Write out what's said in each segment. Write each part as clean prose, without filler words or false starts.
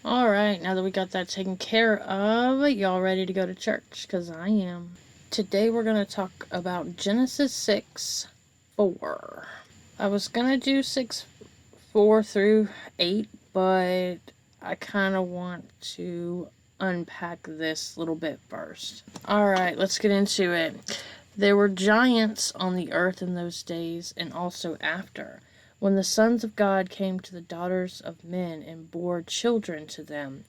Alright, now that we got that taken care of, y'all ready to go to church? Because I am. Today we're going to talk about Genesis 6:4. I was going to do 6:4 through 8, but I kind of want to unpack this a little bit first. Alright, let's get into it. There were giants on the earth in those days, and also after, when the sons of God came to the daughters of men and bore children to them.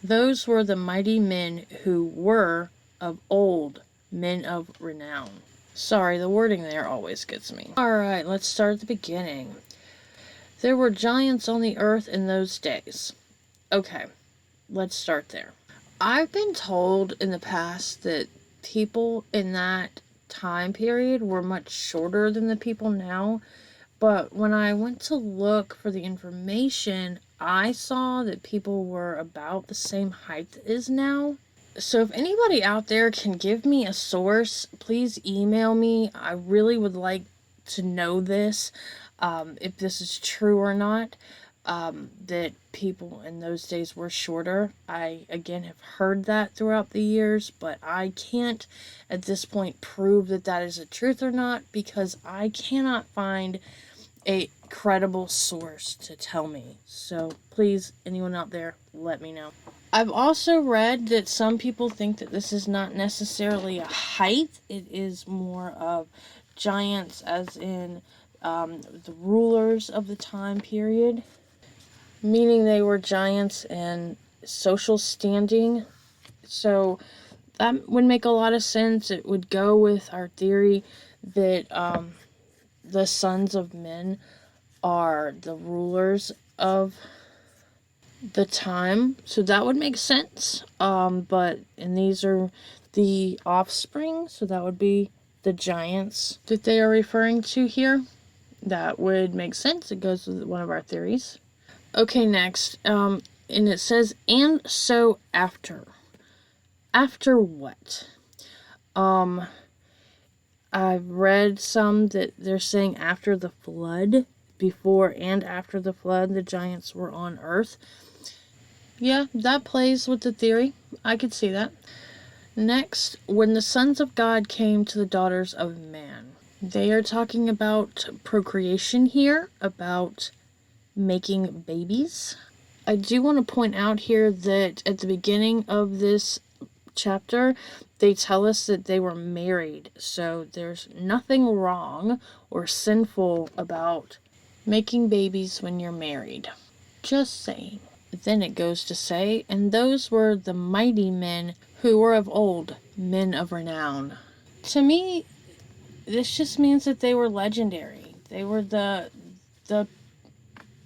Those were the mighty men who were of old, men of renown. Sorry, the wording there always gets me. Alright, let's start at the beginning. There were giants on the earth in those days. Okay, let's start there. I've been told in the past that people in that time period were much shorter than the people now. But when I went to look for the information, I saw that people were about the same height as now. So if anybody out there can give me a source, please email me. I really would like to know this, if this is true or not, that people in those days were shorter. I, again, have heard that throughout the years, but I can't at this point prove that that is the truth or not, because I cannot find a credible source to tell me. So please, anyone out there, let me know. I've also read that some people think that this is not necessarily a height. It is more of giants as in the rulers of the time period, meaning they were giants in social standing. So that would make a lot of sense. It would go with our theory that the sons of men are the rulers of the time, so that would make sense. And these are the offspring, so that would be the giants that they are referring to here. That would make sense. It goes with one of our theories. Okay, next, and it says, and so after. After what? I've read some that they're saying after the flood. Before and after the flood, the giants were on earth. Yeah, that plays with the theory. I could see that. Next, when the sons of God came to the daughters of man. They are talking about procreation here, about making babies. I do want to point out here that at the beginning of this chapter, they tell us that they were married, so there's nothing wrong or sinful about making babies when you're married. Just saying. Then it goes to say, and those were the mighty men who were of old, men of renown. To me, this just means that they were legendary. They were the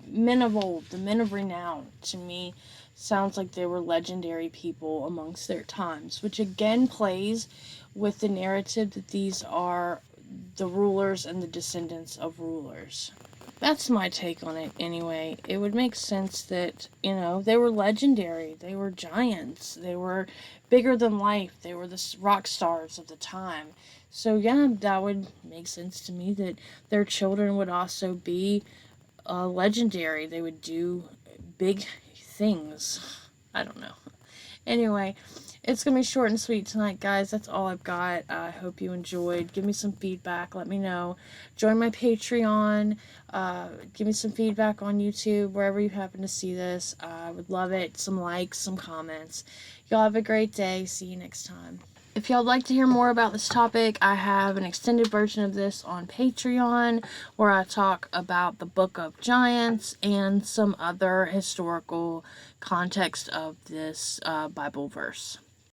men of old, the men of renown. To me, sounds like they were legendary people amongst their times, which again plays with the narrative that these are the rulers and the descendants of rulers. That's my take on it anyway. It would make sense that, they were legendary. They were giants. They were bigger than life. They were the rock stars of the time. So yeah, that would make sense to me that their children would also be legendary. They would do big things. I don't know. Anyway, it's going to be short and sweet tonight, guys. That's all I've got. I hope you enjoyed. Give me some feedback. Let me know. Join my Patreon. Give me some feedback on YouTube, wherever you happen to see this. I would love it. Some likes, some comments. Y'all have a great day. See you next time. If y'all would like to hear more about this topic, I have an extended version of this on Patreon where I talk about the Book of Giants and some other historical context of this Bible verse.